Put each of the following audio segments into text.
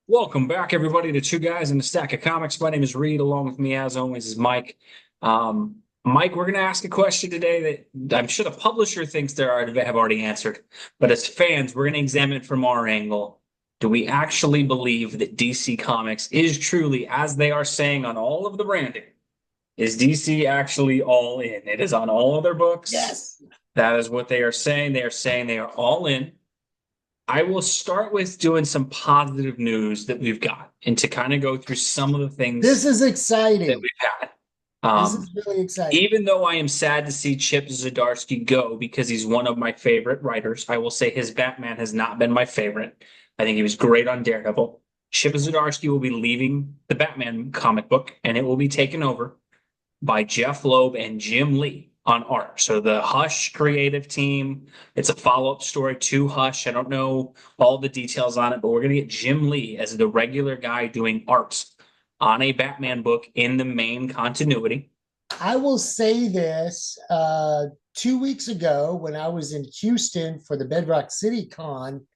Welcome back, everybody, to Two Guys and a Stack of Comics. My name is Reed. Along with me, as always, is Mike. Mike, we're going to ask a question today that I'm sure the publisher thinks have already answered. But as fans, we're going to examine it from our angle. Do we actually believe that DC Comics is truly, as they are saying on all of the branding, is DC actually all in? It is on all of their books. Yes. That is what they are saying. They are saying they are all in. I will start with doing some positive news that we've got and to kind of go through some of the This things is that exciting. we've had. This Um, is really exciting. Even though I am sad to see Chip Zdarsky go because he's one of my favorite writers, I will say his Batman has not been my favorite. I think he was great on Daredevil. Chip Zdarsky will be leaving the Batman comic book and it will be taken over by Jeff Loeb and Jim Lee on art. So the Hush creative team, it's a follow-up story to Hush. I don't know all the details on it, but we're going to get Jim Lee as the regular guy doing art on a Batman book in the main continuity. I will say this 2 weeks ago when I was in Houston for the Bedrock City Con,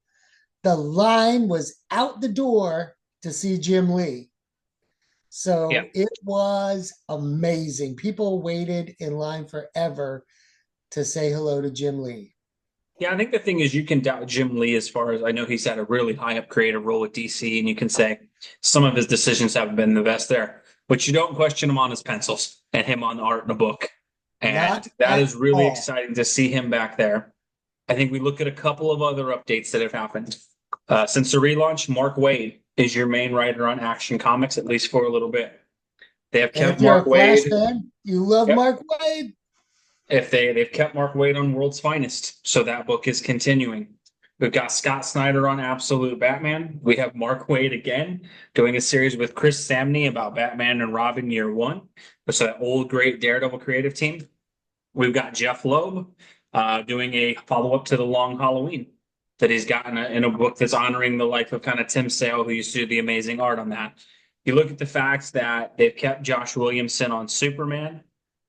the line was out the door to see Jim Lee. Yeah. So it was amazing. People waited in line forever to say hello to Jim Lee. Yeah, I think the thing is you can doubt Jim Lee as far as I know he's had a really high up creative role with DC, and you can say some of his decisions haven't been the best there. But you don't question him on his pencils and him on the art in a book. And Not that at is really all. exciting to see him back there. I think we look at a couple of other updates that have happened. Since the relaunch, Mark Waid is your main writer on Action Comics, at least for a little bit. They have And kept if you're Mark a Flash Waid. fan, you love Yep. Mark Waid. If they've kept Mark Waid on World's Finest, so that book is continuing. We've got Scott Snyder on Absolute Batman. We have Mark Waid again doing a series with Chris Samney about Batman and Robin Year One. So that old great Daredevil creative team. We've got Jeff Loeb doing a follow up to the Long Halloween that he's gotten in a book that's honoring the life of kind of Tim Sale, who used to do the amazing art on that. You look at the fact that they've kept Josh Williamson on Superman.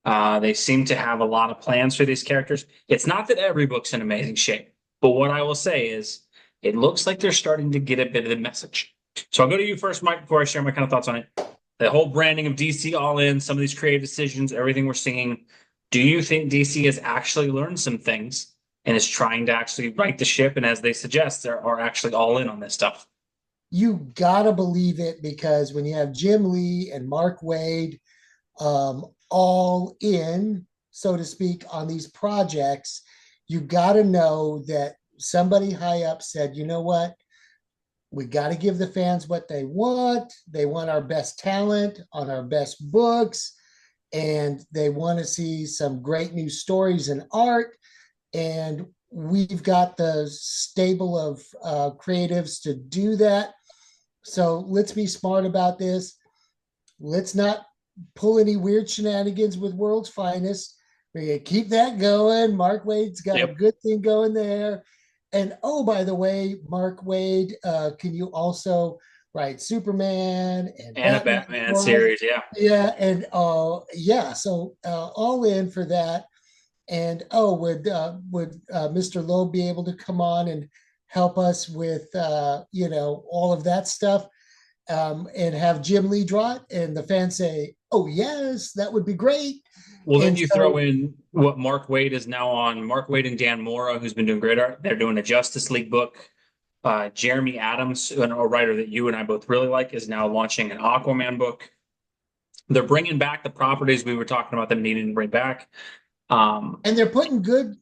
They seem to have a lot of plans for these characters. It's not that every book's in amazing shape, but what I will say is it looks like they're starting to get a bit of the message. So I'll go to you first, Mike, before I share my kind of thoughts on it. The whole branding of DC all in, some of these creative decisions, everything we're seeing. Do you think DC has actually learned some things and is trying to actually right the ship? And as they suggest, they are actually all in on this stuff. You gotta believe it because when you have Jim Lee and Mark Waid all in, so to speak, on these projects, you gotta know that somebody high up said, you know what? We got to give the fans what they want. They want our best talent on our best books, and they want to see some great new stories and art. And we've got the stable of creatives to do that. So let's be smart about this. Let's not pull any weird shenanigans with World's Finest. We're going to keep that going. Mark Wade's got a Yep. good thing going there. And oh, by the way, Mark Wade, can you also write Superman and And a Batman Batman for us? series. Yeah. Yeah, and yeah, so all in for that. And oh, would Mr. Loeb be able to come on and help us with all of that stuff? And have Jim Lee draw it, and the fans say, "Oh yes, that would be great." Well, then And you throw so, in what Mark Waid is now on. Mark Waid and Dan Mora, who's been doing great art. They're doing a Justice League book. Jeremy Adams, a writer that you and I both really like, is now launching an Aquaman book. They're bringing back the properties we were talking about them needing to bring back. and they're putting good,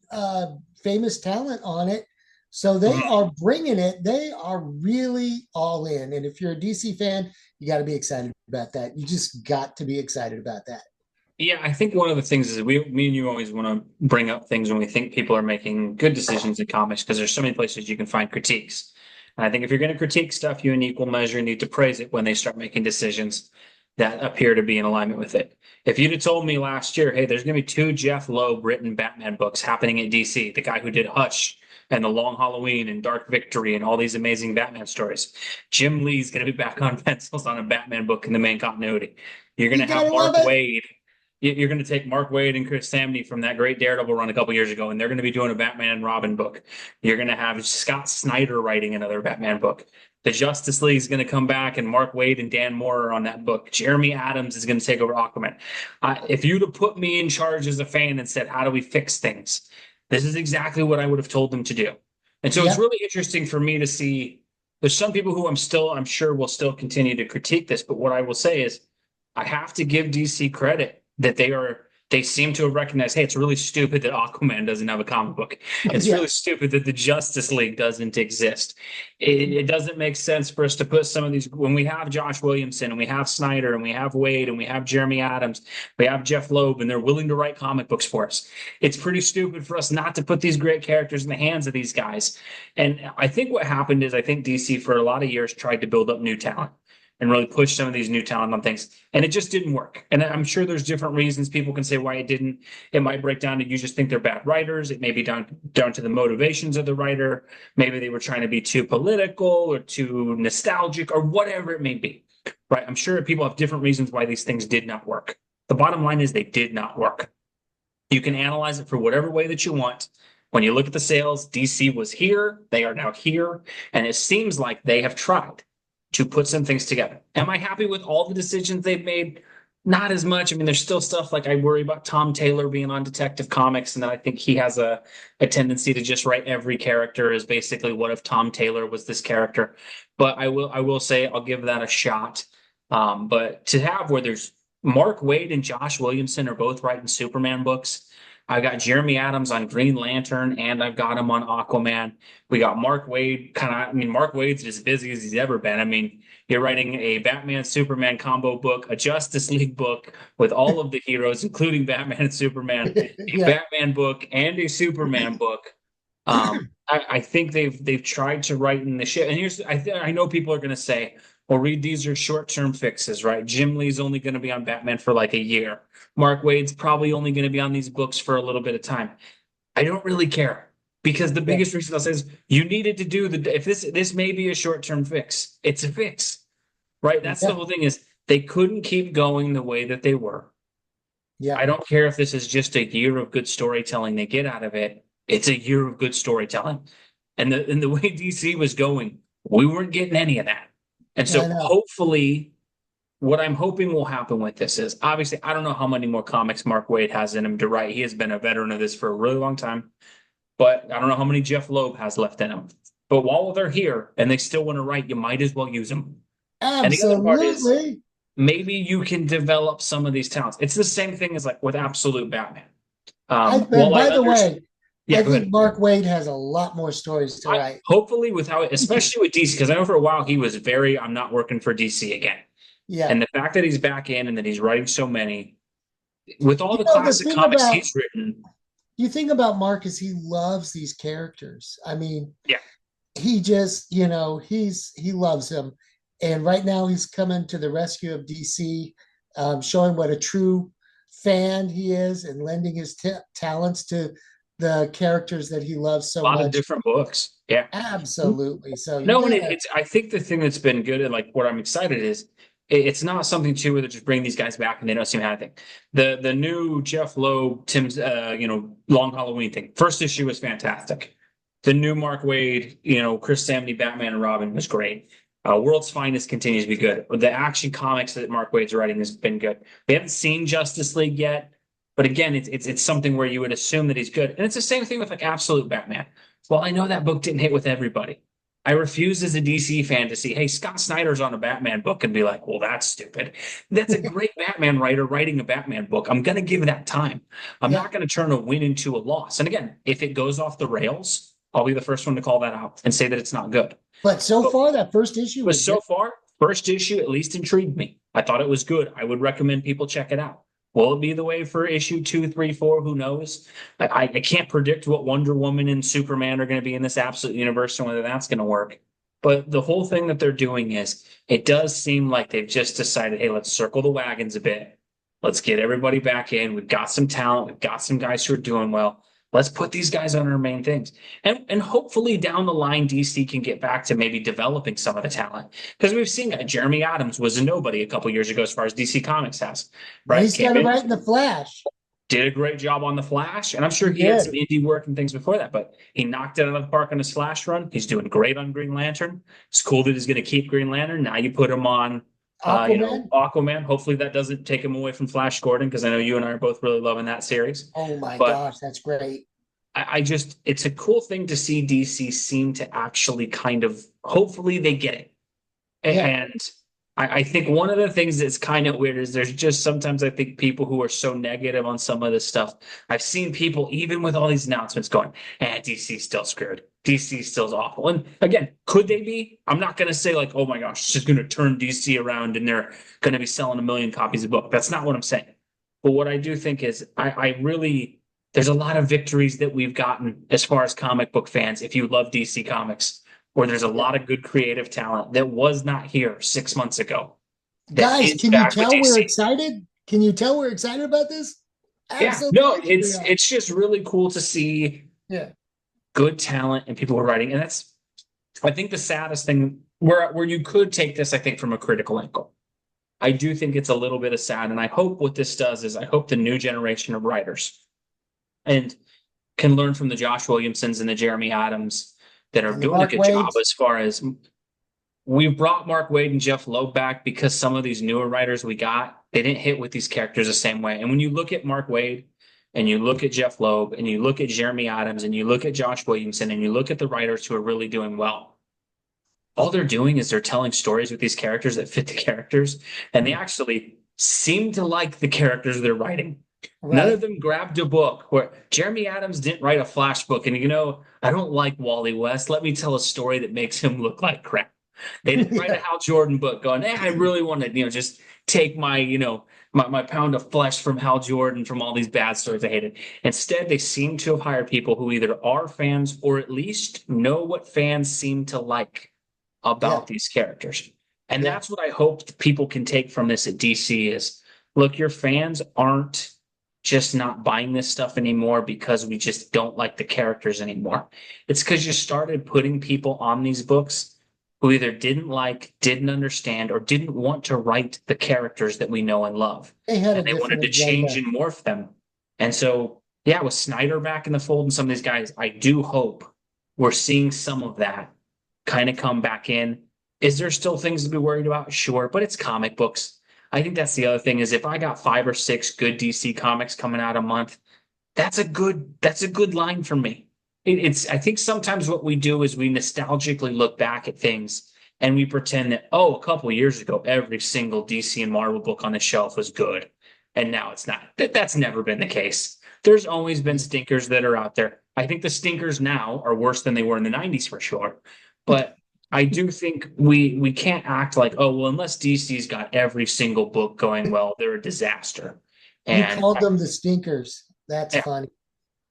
famous talent on it, so they are bringing it. They are really all in. And if you're a DC fan, you got to be excited about that. You just got to be excited about that. Yeah, I think one of the things is me and you always want to bring up things when we think people are making good decisions in comics because there's so many places you can find critiques. And I think if you're going to critique stuff, you in equal measure need to praise it when they start making decisions that appear to be in alignment with it. If you'd have told me last year, hey, there's going to be two Jeff Loeb written Batman books happening at DC, the guy who did Hush and The Long Halloween and Dark Victory and all these amazing Batman stories. Jim Lee's going to be back on pencils on a Batman book in the main continuity. You're going You to have gotta Mark love it. Waid you're going to take Mark Waid and Chris Samney from that great Daredevil run a couple years ago, and they're going to be doing a Batman and Robin book. You're going to have Scott Snyder writing another Batman book. The Justice League is going to come back, and Mark Waid and Dan Moore are on that book. Jeremy Adams is going to take over Aquaman. If you'd have put me in charge as a fan and said, "How do we fix things?" This is exactly what I would have told them to do. And so it's Yep. really interesting for me to see. There's some people who I'm sure will still continue to critique this, but what I will say is I have to give DC credit that they seem to have recognized, hey, it's really stupid that Aquaman doesn't have a comic book. It's Yeah. really stupid that the Justice League doesn't exist. It doesn't make sense for us to put some of these when we have Josh Williamson and we have Snyder and we have Waid and we have Jeremy Adams, we have Jeff Loeb, and they're willing to write comic books for us. It's pretty stupid for us not to put these great characters in the hands of these guys. And I think what happened is I think DC for a lot of years tried to build up new talent and really push some of these new talent on things. And it just didn't work. And I'm sure there's different reasons people can say why it didn't. It might break down to you just think they're bad writers. It may be down to the motivations of the writer. Maybe they were trying to be too political or too nostalgic or whatever it may be. Right. I'm sure people have different reasons why these things did not work. The bottom line is they did not work. You can analyze it for whatever way that you want. When you look at the sales, DC was here, they are now here, and it seems like they have tried to put some things together. Am I happy with all the decisions they've made? Not as much. I mean, there's still stuff like I worry about Tom Taylor being on Detective Comics, and I think he has a tendency to just write every character as basically what if Tom Taylor was this character. But I will say I'll give that a shot. But to have where there's Mark Waid and Josh Williamson are both writing Superman books. I've got Jeremy Adams on Green Lantern, and I've got him on Aquaman. We got Mark Waid Mark Waid's as busy as he's ever been. I mean, you're writing a Batman Superman combo book, a Justice League book with all of the heroes, including Batman and Superman, a Yeah. Batman book, and a Superman book. I think they've tried to write in the shit. And I know people are going to say, well, Reed, these are short-term fixes, right? Jim Lee's only going to be on Batman for like a year. Mark Waid's probably only going to be on these books for a little bit of time. I don't really care because the Yeah. biggest reason I'll say is you needed to do if this may be a short-term fix. It's a fix, right? That's the Yeah. whole thing is they couldn't keep going the way that they were. Yeah. I don't care if this is just a year of good storytelling they get out of it. It's a year of good storytelling. And the way DC was going, we weren't getting any of that. And I so know. hopefully what I'm hoping will happen with this is obviously I don't know how many more comics Mark Waid has in him to write. He has been a veteran of this for a really long time, but I don't know how many Jeff Loeb has left in him. But while they're here and they still want to write, you might as well use them. And the other part is Absolutely. maybe you can develop some of these talents. It's the same thing as like with Absolute Batman. And While I by the understand, way, yeah, I go think ahead. Mark Waid has a lot more stories to write. Hopefully, with how, especially with DC, because I know for a while he was very, I'm not working for DC again. Yeah. And the fact that he's back in and that he's writing so many, with all You the know, the classic thing comics about he's written, you think about Mark is he loves these characters. I mean, yeah, he just, he loves him. And right now he's coming to the rescue of DC, showing what a true fan he is and lending his talents to the characters that he loves so a lot of much. different books. Yeah. Absolutely. So No, and yeah, it's, I think the thing that's been good and like what I'm excited is it's not something too where they just bring these guys back and they don't seem to have anything. The new Jeff Loeb, Tim's, Long Halloween thing. First issue was fantastic. The new Mark Waid, Chris Samney, Batman and Robin was great. World's Finest continues to be good. The Action Comics that Mark Waid's writing has been good. We haven't seen Justice League yet, but again, it's something where you would assume that he's good. And it's the same thing with like Absolute Batman. Well, I know that book didn't hit with everybody. I refuse as a DC fan to see, hey, Scott Snyder's on a Batman book and be like, well, that's stupid. That's a great Batman writer writing a Batman book. I'm going to give that time. I'm yeah. not going to turn a win into a loss. And again, if it goes off the rails, I'll be the first one to call that out and say that it's not good. But so But, far, that first issue but was so good. far, first issue at least intrigued me. I thought it was good. I would recommend people check it out. Will it be the way for issue 2, 3, 4? Who knows? I can't predict what Wonder Woman and Superman are going to be in this absolute universe and whether that's going to work. But the whole thing that they're doing is it does seem like they've just decided, hey, let's circle the wagons a bit. Let's get everybody back in. We've got some talent. We've got some guys who are doing well. Let's put these guys on our main things. And hopefully down the line, DC can get back to maybe developing some of the talent. Because we've seen that Jeremy Adams was a nobody a couple years ago as far as DC Comics has, And he right? Came started in, writing the Flash. did a great job on the Flash, and I'm sure He he had some did. indie work and things before that, but he knocked it out of the park on his Flash run. He's doing great on Green Lantern. It's cool that he's going to keep Green Lantern. Now you put him on, Aquaman. Aquaman. Hopefully that doesn't take him away from Flash Gordon because I know you and I are both really loving that series. Oh my But gosh, that's great. I just, it's a cool thing to see DC seem to actually kind of, hopefully they get it. Yeah. And I think one of the things that's kind of weird is there's just sometimes I think people who are so negative on some of this stuff. I've seen people, even with all these announcements, going, DC's still screwed. DC still's awful. And again, could they be? I'm not going to say, like, oh my gosh, it's just going to turn DC around and they're going to be selling 1 million copies of book. That's not what I'm saying. But what I do think is I really, there's a lot of victories that we've gotten as far as comic book fans, if you love DC Comics, where there's a lot of good creative talent that was not here 6 months ago that Guys, is can you back with tell we're DC. excited? Can you tell we're excited about this? Yeah, no, Absolutely. We are. it's just really cool to see Yeah. good talent and people who are writing. And that's, I think, the saddest thing where you could take this, I think, from a critical angle. I do think it's a little bit of sad, and I hope what this does is I hope the new generation of writers and can learn from the Josh Williamsons and the Jeremy Adams that are And the doing a Mark good job Waid's. as far as we've brought Mark Waid and Jeff Loeb back because some of these newer writers we got, they didn't hit with these characters the same way. And when you look at Mark Waid and you look at Jeff Loeb and you look at Jeremy Adams and you look at Josh Williamson and you look at the writers who are really doing well, all they're doing is they're telling stories with these characters that fit the characters. And they actually seem to like the characters they're writing. None of Right. them grabbed a book where Jeremy Adams didn't write a Flash book. And, I don't like Wally West. Let me tell a story that makes him look like crap. They didn't write a Yeah. Hal Jordan book going, I really want to, just take my pound of flesh from Hal Jordan from all these bad stories I hated. Instead, they seem to have hired people who either are fans or at least know what fans seem to like Yeah. about these characters. And Yeah. that's what I hope people can take from this at DC is, look, your fans aren't just not buying this stuff anymore because we just don't like the characters anymore. It's because you started putting people on these books who either didn't like, didn't understand, or didn't want to write the characters that we know and love. They had a And they wanted different to change agenda. and morph them. And so, yeah, with Snyder back in the fold and some of these guys, I do hope we're seeing some of that kind of come back in. Is there still things to be worried about? Sure, but it's comic books. I think that's the other thing is if I got 5 or 6 good DC comics coming out a month, that's a good line for me. It's I think sometimes what we do is we nostalgically look back at things and we pretend that, oh, a couple of years ago every single DC and Marvel book on the shelf was good, and now it's not. That's never been the case. There's always been stinkers that are out there. I think the stinkers now are worse than they were in the 90s for sure. But I do think we can't act like, oh, well, unless DC's got every single book going well, they're a disaster. You And called them the stinkers. That's yeah, funny.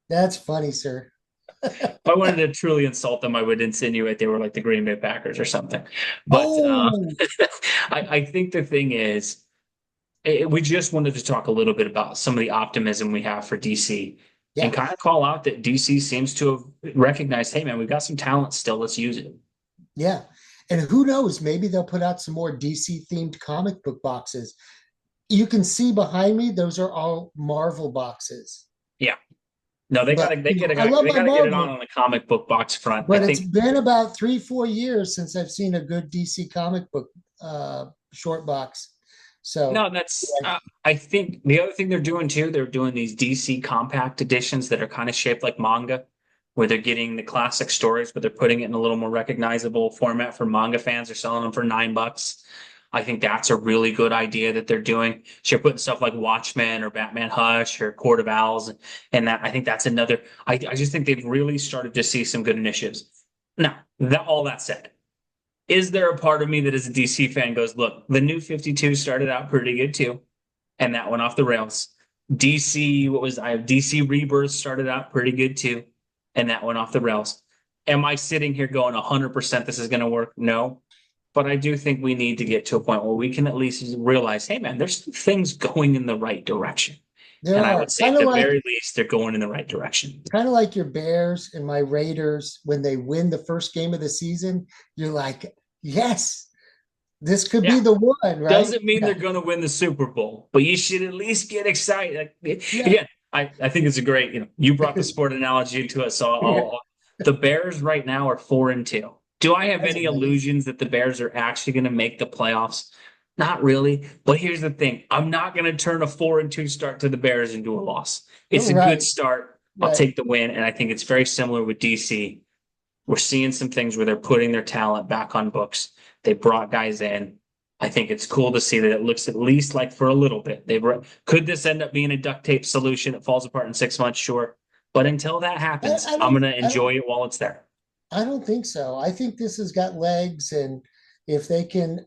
That's funny, sir. if I wanted to truly insult them, I would insinuate they were like the Green Bay Packers or something. But Oh, I think the thing is, we just wanted to talk a little bit about some of the optimism we have for DC and yeah. kind of call out that DC seems to have recognized, hey, man, we've got some talent still. Let's use it. Yeah. And who knows? Maybe they'll put out some more DC themed comic book boxes. You can see behind me, those are all Marvel boxes. Yeah. No, they But gotta they gotta I love they my gotta get it on Marvel, the comic book box front. I but it's think been about 3, 4 years since I've seen a good DC comic book short box. no, So that's yeah, I think the other thing they're doing too, they're doing these DC compact editions that are kind of shaped like manga, where they're getting the classic stories, but they're putting it in a little more recognizable format for manga fans. They're selling them for $9. I think that's a really good idea that they're doing. So you're putting stuff like Watchmen or Batman Hush or Court of Owls, and that I think that's another. I just think they've really started to see some good initiatives. Now, all that said, is there a part of me that is a DC fan goes, look, the new 52 started out pretty good too, and that went off the rails. DC, what was I? DC Rebirth started out pretty good too, and that went off the rails. Am I sitting here going 100% this is going to work? No. But I do think we need to get to a point where we can at least realize, hey, man, there's things going in the right direction. There And I are would say at the very least, they're going in the right direction. kind of like your Bears and my Raiders when they win the first game of the season. You're like, yes, this could Yeah. be the one, right? Doesn't mean they're Yeah, going to win the Super Bowl, but you should at least get excited. Like, yeah, again, I think it's a great, you brought the sport analogy into it. So yeah. the Bears right now are 4-2. Do I have That's any amazing. illusions that the Bears are actually going to make the playoffs? Not really. But here's the thing. I'm not going to turn a 4-2 start to the Bears into a loss. It's a good Right, start. I'll right. take the win. And I think it's very similar with DC. We're seeing some things where they're putting their talent back on books. They brought guys in. I think it's cool to see that it looks at least like for a little bit. Could this end up being a duct tape solution that falls apart in 6 months? Sure. But until that I, happens, I I'm don't, going to I don't, enjoy it while it's there. I don't think so. I think this has got legs, and if they can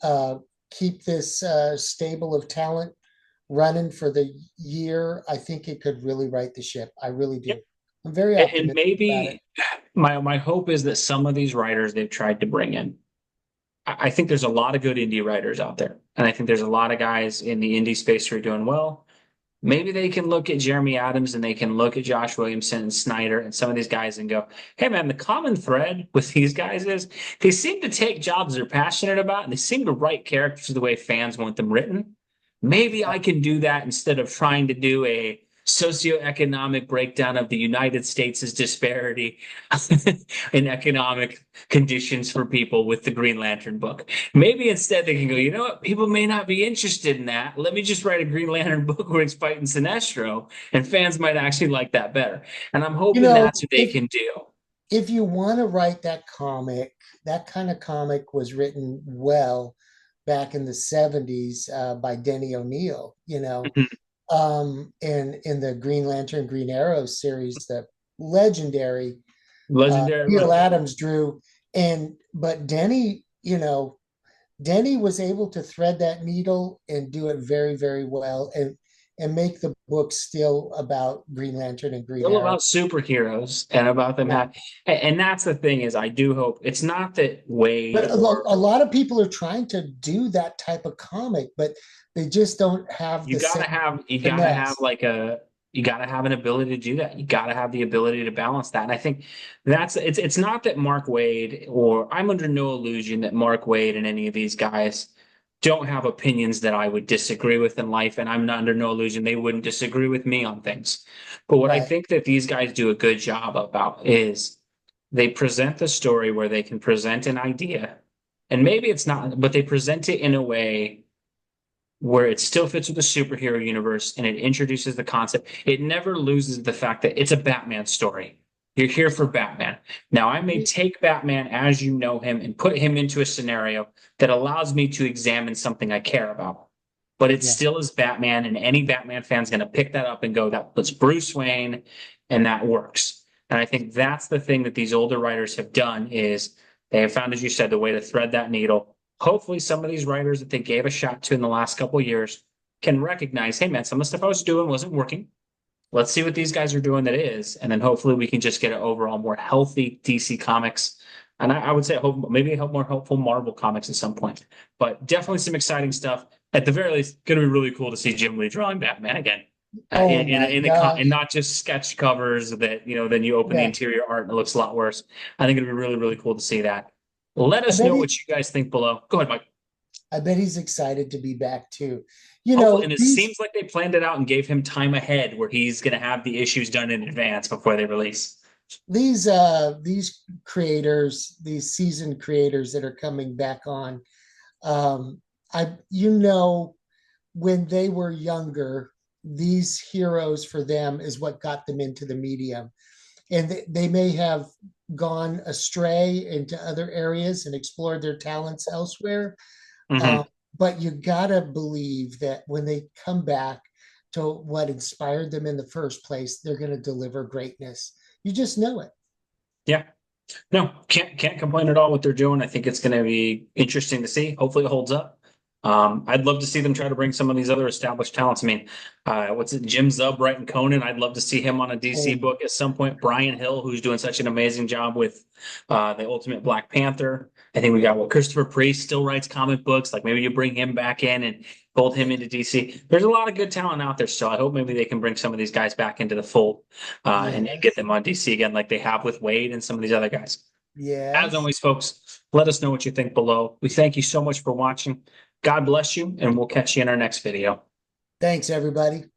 keep this stable of talent running for the year, I think it could really right the ship. I really Yep. do. I'm very And optimistic about it. maybe my hope is that some of these writers they've tried to bring in. I think there's a lot of good indie writers out there. And I think there's a lot of guys in the indie space who are doing well. Maybe they can look at Jeremy Adams and they can look at Josh Williamson and Snyder and some of these guys and go, hey man, the common thread with these guys is they seem to take jobs they're passionate about and they seem to write characters the way fans want them written. Maybe Yeah, I can do that instead of trying to do a socioeconomic breakdown of the United States' disparity in economic conditions for people with the Green Lantern book. Maybe instead they can go, you know what? People may not be interested in that. Let me just write a Green Lantern book where it's fighting Sinestro, and fans might actually like that better. And I'm you hoping know, that's what they can do. if you want to write that comic, that kind of comic was written well back in the 70s by Denny O'Neil, Mhm. and in the Green Lantern, Green Arrow series, the legendary Legendary Neil run. Adams drew. But Denny, Denny was able to thread that needle and do it very, very well, and make the book still about Green Lantern and Green All Arrow. about superheroes and about them Yeah. have, and that's the thing is I do hope it's not that Wade But or a lot of people are trying to do that type of comic, but they just don't have you the gotta same have you gotta have finesse. like a you gotta have an ability to do that. You gotta have the ability to balance that. And I think it's not that Mark Wade or I'm under no illusion that Mark Wade and any of these guys don't have opinions that I would disagree with in life, and I'm not under no illusion they wouldn't disagree with me on things. But what I Right. think that these guys do a good job about is they present the story where they can present an idea, and maybe it's not, but they present it in a way where it still fits with the superhero universe and it introduces the concept. It never loses the fact that it's a Batman story. You're here for Batman. Now, I may take Batman as you know him and put him into a scenario that allows me to examine something I care about. But it Yeah. still is Batman, and any Batman fan's going to pick that up and go, that puts Bruce Wayne, and that works. And I think that's the thing that these older writers have done is they have found, as you said, the way to thread that needle. Hopefully some of these writers that they gave a shot to in the last couple of years can recognize, hey man, some of the stuff I was doing wasn't working. Let's see what these guys are doing that is, and then hopefully we can just get an overall more healthy DC Comics. And I would say hope maybe help more helpful Marvel comics at some point. But definitely some exciting stuff. At the very least, going to be really cool to see Jim Lee drawing Batman again. Oh my And gosh. not just sketch covers that then you open the Yeah. interior art and it looks a lot worse. I think it'd be really really cool to see that. Let I us bet know he what you guys think below. Go ahead, Mike. I bet he's excited to be back too. You Hopefully, know, and it these seems like they planned it out and gave him time ahead where he's going to have the issues done in advance before they release. these creators, these seasoned creators that are coming back on, um, I when they were younger, these heroes for them is what got them into the medium. And they may have gone astray into other areas and explored their talents elsewhere. Um, Hmm. but you gotta believe that when they come back to what inspired them in the first place, they're going to deliver greatness. You just know it. Yeah, no, can't complain at all what they're doing. I think it's going to be interesting to see. Hopefully, it holds up. I'd love to see them try to bring some of these other established talents. I mean, what's it? Jim Zub writing Conan. I'd love to see him on a DC Oh, book at some point. Brian Hill, who's doing such an amazing job with the Ultimate Black Panther. I think we got Christopher Priest still writes comic books. Like maybe you bring him back in and fold him yeah, into DC. There's a lot of good talent out there still. I hope maybe they can bring some of these guys back into the fold and get yes, them on DC again, like they have with Waid and some of these other guys. As yes. always, folks, let us know what you think below. We thank you so much for watching. God bless you, and we'll catch you in our next video. Thanks, everybody.